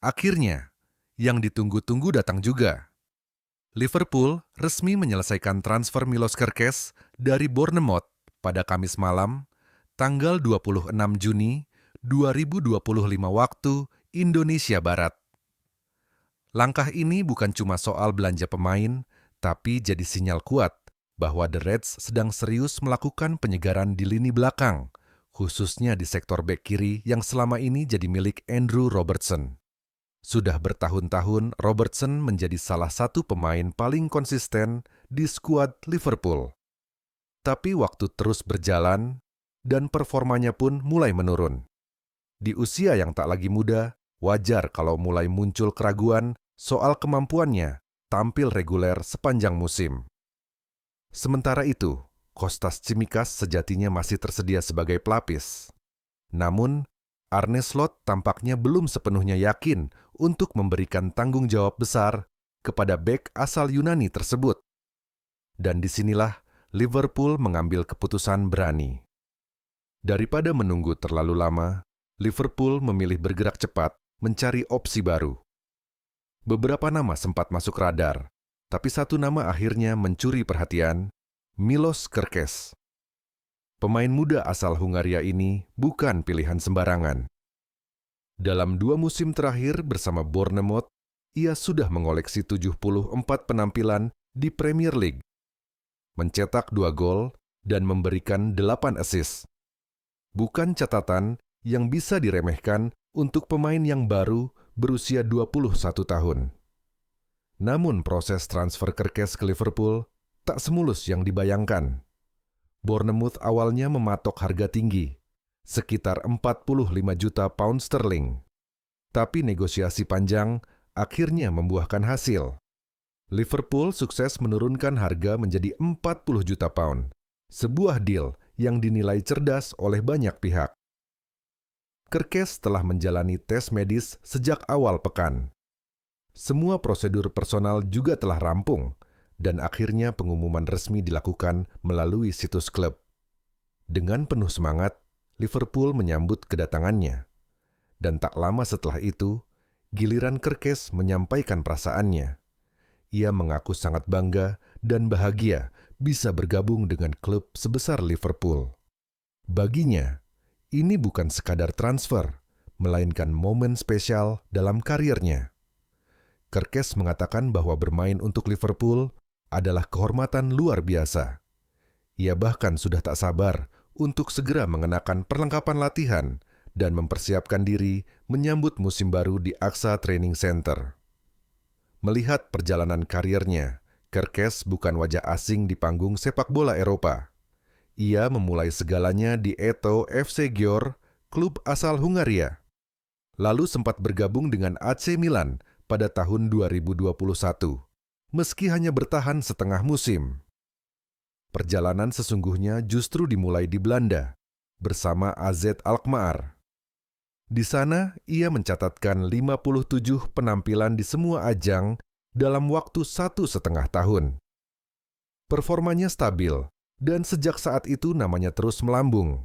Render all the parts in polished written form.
Akhirnya, yang ditunggu-tunggu datang juga. Liverpool resmi menyelesaikan transfer Milos Kerkez dari Bournemouth pada Kamis malam, tanggal 26 Juni 2025 waktu Indonesia Barat. Langkah ini bukan cuma soal belanja pemain, tapi jadi sinyal kuat bahwa The Reds sedang serius melakukan penyegaran di lini belakang, khususnya di sektor bek kiri yang selama ini jadi milik Andrew Robertson. Sudah bertahun-tahun Robertson menjadi salah satu pemain paling konsisten di skuad Liverpool. Tapi waktu terus berjalan, dan performanya pun mulai menurun. Di usia yang tak lagi muda, wajar kalau mulai muncul keraguan soal kemampuannya tampil reguler sepanjang musim. Sementara itu, Kostas Tsimikas sejatinya masih tersedia sebagai pelapis. Namun, Arne Slot tampaknya belum sepenuhnya yakin untuk memberikan tanggung jawab besar kepada bek asal Yunani tersebut. Dan disinilah Liverpool mengambil keputusan berani. Daripada menunggu terlalu lama, Liverpool memilih bergerak cepat mencari opsi baru. Beberapa nama sempat masuk radar, tapi satu nama akhirnya mencuri perhatian, Milos Kerkez. Pemain muda asal Hungaria ini bukan pilihan sembarangan. Dalam 2 musim terakhir bersama Bournemouth, ia sudah mengoleksi 74 penampilan di Premier League, mencetak 2 gol dan memberikan 8 assist. Bukan catatan yang bisa diremehkan untuk pemain yang baru berusia 21 tahun. Namun proses transfer Kerkez ke Liverpool tak semulus yang dibayangkan. Bournemouth awalnya mematok harga tinggi, sekitar 45 juta pound sterling. Tapi negosiasi panjang akhirnya membuahkan hasil. Liverpool sukses menurunkan harga menjadi 40 juta pound, sebuah deal yang dinilai cerdas oleh banyak pihak. Kerkez telah menjalani tes medis sejak awal pekan. Semua prosedur personal juga telah rampung, dan akhirnya pengumuman resmi dilakukan melalui situs klub. Dengan penuh semangat, Liverpool menyambut kedatangannya. Dan tak lama setelah itu, giliran Kerkez menyampaikan perasaannya. Ia mengaku sangat bangga dan bahagia bisa bergabung dengan klub sebesar Liverpool. Baginya, ini bukan sekadar transfer, melainkan momen spesial dalam karirnya. Kerkez mengatakan bahwa bermain untuk Liverpool adalah kehormatan luar biasa. Ia bahkan sudah tak sabar untuk segera mengenakan perlengkapan latihan dan mempersiapkan diri menyambut musim baru di Aksa Training Center. Melihat perjalanan karirnya, Kerkez bukan wajah asing di panggung sepak bola Eropa. Ia memulai segalanya di Eto FC Győr, klub asal Hungaria. Lalu sempat bergabung dengan AC Milan pada tahun 2021, meski hanya bertahan setengah musim. Perjalanan sesungguhnya justru dimulai di Belanda, bersama AZ Alkmaar. Di sana, ia mencatatkan 57 penampilan di semua ajang dalam waktu 1,5 tahun. Performanya stabil, dan sejak saat itu namanya terus melambung.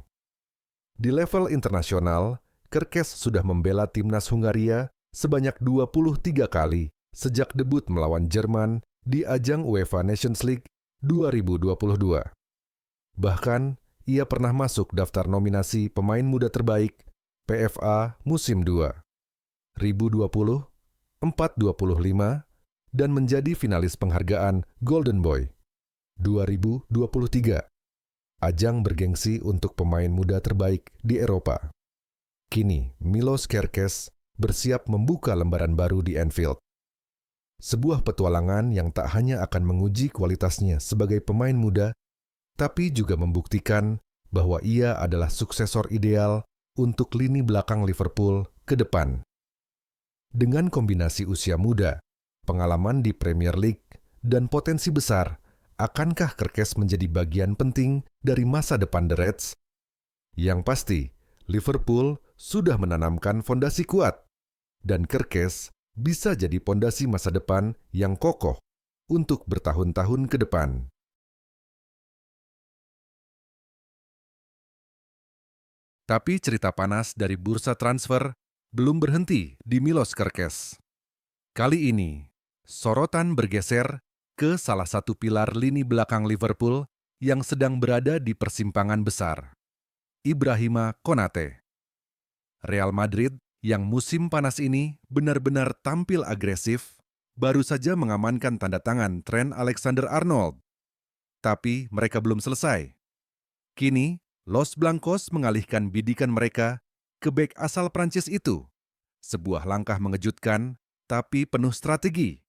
Di level internasional, Kerkez sudah membela timnas Hungaria sebanyak 23 kali sejak debut melawan Jerman di ajang UEFA Nations League 2022. Bahkan, ia pernah masuk daftar nominasi pemain muda terbaik PFA musim 2, 1020, 425, dan menjadi finalis penghargaan Golden Boy 2023, ajang bergengsi untuk pemain muda terbaik di Eropa. Kini, Milos Kerkez bersiap membuka lembaran baru di Anfield. Sebuah petualangan yang tak hanya akan menguji kualitasnya sebagai pemain muda, tapi juga membuktikan bahwa ia adalah suksesor ideal untuk lini belakang Liverpool ke depan. Dengan kombinasi usia muda, pengalaman di Premier League, dan potensi besar, akankah Kerkez menjadi bagian penting dari masa depan The Reds? Yang pasti, Liverpool sudah menanamkan fondasi kuat, dan Kerkez bisa jadi fondasi masa depan yang kokoh untuk bertahun-tahun ke depan. Tapi cerita panas dari bursa transfer belum berhenti di Milos Kerkez. Kali ini, sorotan bergeser ke salah satu pilar lini belakang Liverpool yang sedang berada di persimpangan besar, Ibrahima Konate. Real Madrid yang musim panas ini benar-benar tampil agresif, baru saja mengamankan tanda tangan Trent Alexander-Arnold. Tapi mereka belum selesai. Kini, Los Blancos mengalihkan bidikan mereka ke bek asal Prancis itu. Sebuah langkah mengejutkan, tapi penuh strategi.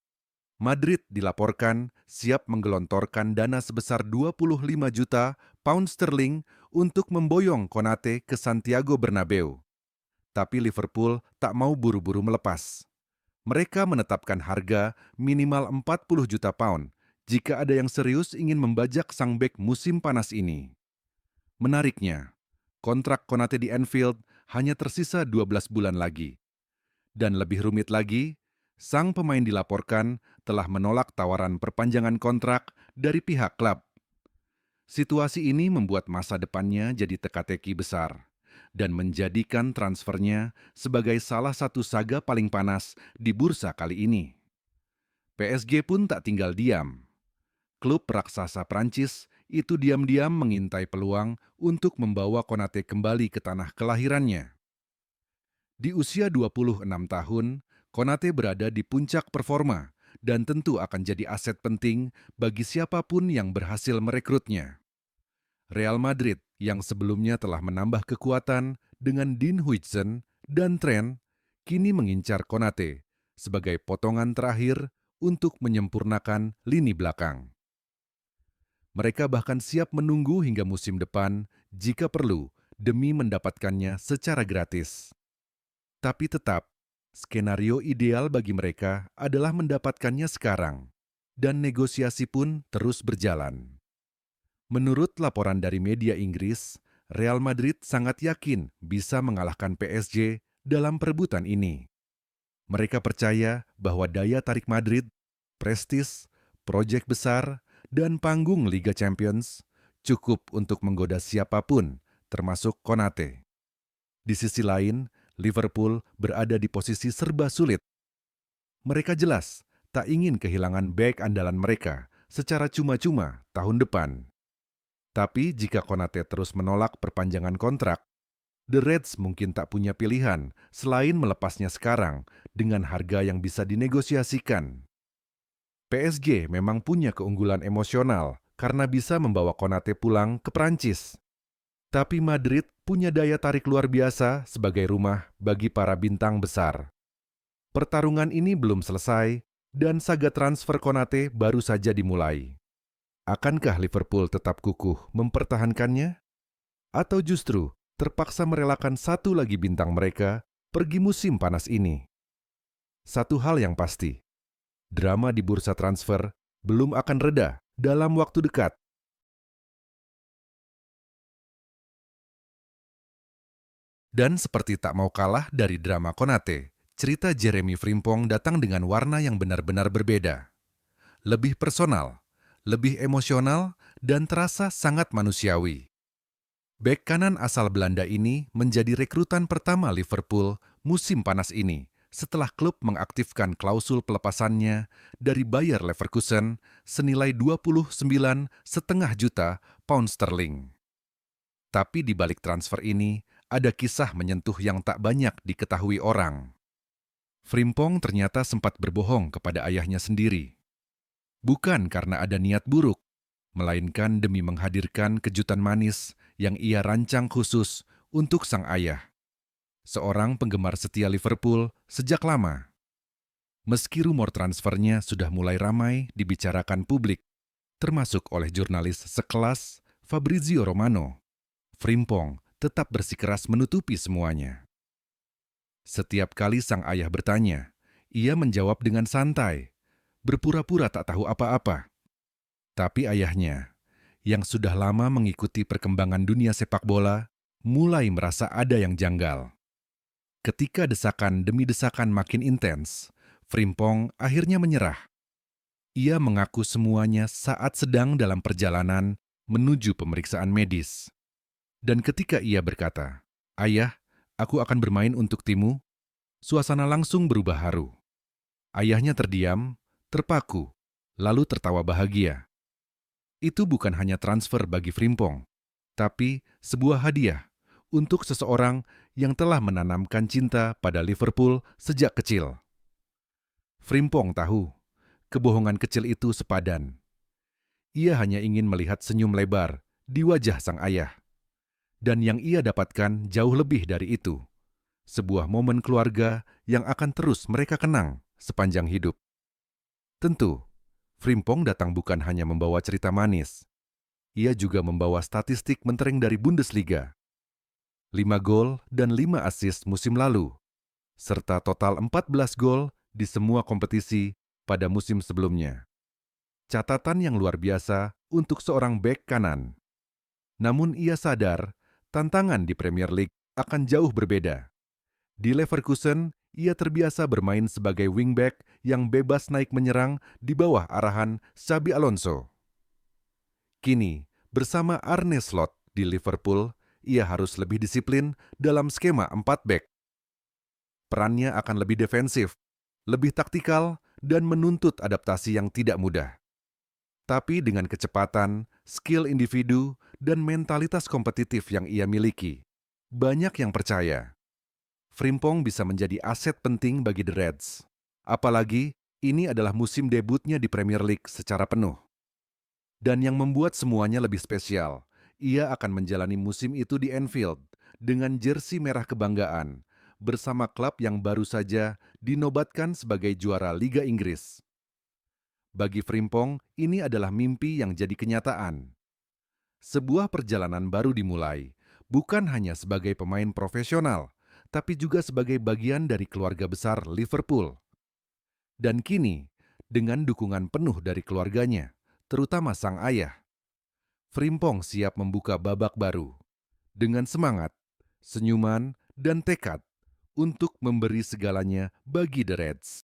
Madrid dilaporkan siap menggelontorkan dana sebesar 25 juta pound sterling untuk memboyong Konate ke Santiago Bernabeu. Tapi Liverpool tak mau buru-buru melepas. Mereka menetapkan harga minimal 40 juta pound jika ada yang serius ingin membajak sang bek musim panas ini. Menariknya, kontrak Konate di Anfield hanya tersisa 12 bulan lagi. Dan lebih rumit lagi, sang pemain dilaporkan telah menolak tawaran perpanjangan kontrak dari pihak klub. Situasi ini membuat masa depannya jadi teka-teki besar dan menjadikan transfernya sebagai salah satu saga paling panas di bursa kali ini. PSG pun tak tinggal diam. Klub raksasa Prancis itu diam-diam mengintai peluang untuk membawa Konate kembali ke tanah kelahirannya. Di usia 26 tahun, Konate berada di puncak performa dan tentu akan jadi aset penting bagi siapapun yang berhasil merekrutnya. Real Madrid yang sebelumnya telah menambah kekuatan dengan Dean Huijsen dan Trent, kini mengincar Konate sebagai potongan terakhir untuk menyempurnakan lini belakang. Mereka bahkan siap menunggu hingga musim depan jika perlu demi mendapatkannya secara gratis. Tapi tetap, skenario ideal bagi mereka adalah mendapatkannya sekarang, dan negosiasi pun terus berjalan. Menurut laporan dari media Inggris, Real Madrid sangat yakin bisa mengalahkan PSG dalam perebutan ini. Mereka percaya bahwa daya tarik Madrid, prestis, proyek besar, dan panggung Liga Champions cukup untuk menggoda siapapun, termasuk Konate. Di sisi lain, Liverpool berada di posisi serba sulit. Mereka jelas tak ingin kehilangan bek andalan mereka secara cuma-cuma tahun depan. Tapi jika Konate terus menolak perpanjangan kontrak, The Reds mungkin tak punya pilihan selain melepasnya sekarang dengan harga yang bisa dinegosiasikan. PSG memang punya keunggulan emosional karena bisa membawa Konate pulang ke Prancis. Tapi Madrid punya daya tarik luar biasa sebagai rumah bagi para bintang besar. Pertarungan ini belum selesai dan saga transfer Konate baru saja dimulai. Akankah Liverpool tetap kukuh mempertahankannya? Atau justru terpaksa merelakan satu lagi bintang mereka pergi musim panas ini? Satu hal yang pasti, drama di bursa transfer belum akan reda dalam waktu dekat. Dan seperti tak mau kalah dari drama Konate, cerita Jeremy Frimpong datang dengan warna yang benar-benar berbeda. Lebih personal, lebih emosional, dan terasa sangat manusiawi. Bek kanan asal Belanda ini menjadi rekrutan pertama Liverpool musim panas ini setelah klub mengaktifkan klausul pelepasannya dari Bayer Leverkusen senilai 29,5 juta pound sterling. Tapi di balik transfer ini, ada kisah menyentuh yang tak banyak diketahui orang. Frimpong ternyata sempat berbohong kepada ayahnya sendiri. Bukan karena ada niat buruk, melainkan demi menghadirkan kejutan manis yang ia rancang khusus untuk sang ayah. Seorang penggemar setia Liverpool sejak lama. Meski rumor transfernya sudah mulai ramai dibicarakan publik, termasuk oleh jurnalis sekelas Fabrizio Romano, Frimpong tetap bersikeras menutupi semuanya. Setiap kali sang ayah bertanya, ia menjawab dengan santai, berpura-pura tak tahu apa-apa. Tapi ayahnya, yang sudah lama mengikuti perkembangan dunia sepak bola, mulai merasa ada yang janggal. Ketika desakan demi desakan makin intens, Frimpong akhirnya menyerah. Ia mengaku semuanya saat sedang dalam perjalanan menuju pemeriksaan medis. Dan ketika ia berkata, "Ayah, aku akan bermain untuk timmu," Suasana langsung berubah haru. Ayahnya terdiam, terpaku, lalu tertawa bahagia. Itu bukan hanya transfer bagi Frimpong, tapi sebuah hadiah untuk seseorang yang telah menanamkan cinta pada Liverpool sejak kecil. Frimpong tahu, kebohongan kecil itu sepadan. Ia hanya ingin melihat senyum lebar di wajah sang ayah. Dan yang ia dapatkan jauh lebih dari itu. Sebuah momen keluarga yang akan terus mereka kenang sepanjang hidup. Tentu, Frimpong datang bukan hanya membawa cerita manis. Ia juga membawa statistik mentereng dari Bundesliga. 5 gol dan 5 assist musim lalu, serta total 14 gol di semua kompetisi pada musim sebelumnya. Catatan yang luar biasa untuk seorang bek kanan. Namun ia sadar, tantangan di Premier League akan jauh berbeda. Di Leverkusen, ia terbiasa bermain sebagai wingback yang bebas naik menyerang di bawah arahan Xabi Alonso. Kini, bersama Arne Slot di Liverpool, ia harus lebih disiplin dalam skema 4 back. Perannya akan lebih defensif, lebih taktikal, dan menuntut adaptasi yang tidak mudah. Tapi dengan kecepatan, skill individu, dan mentalitas kompetitif yang ia miliki, banyak yang percaya Frimpong bisa menjadi aset penting bagi The Reds. Apalagi, ini adalah musim debutnya di Premier League secara penuh. Dan yang membuat semuanya lebih spesial, ia akan menjalani musim itu di Anfield dengan jersey merah kebanggaan bersama klub yang baru saja dinobatkan sebagai juara Liga Inggris. Bagi Frimpong, ini adalah mimpi yang jadi kenyataan. Sebuah perjalanan baru dimulai, bukan hanya sebagai pemain profesional, tapi juga sebagai bagian dari keluarga besar Liverpool. Dan kini, dengan dukungan penuh dari keluarganya, terutama sang ayah, Frimpong siap membuka babak baru dengan semangat, senyuman, dan tekad untuk memberi segalanya bagi The Reds.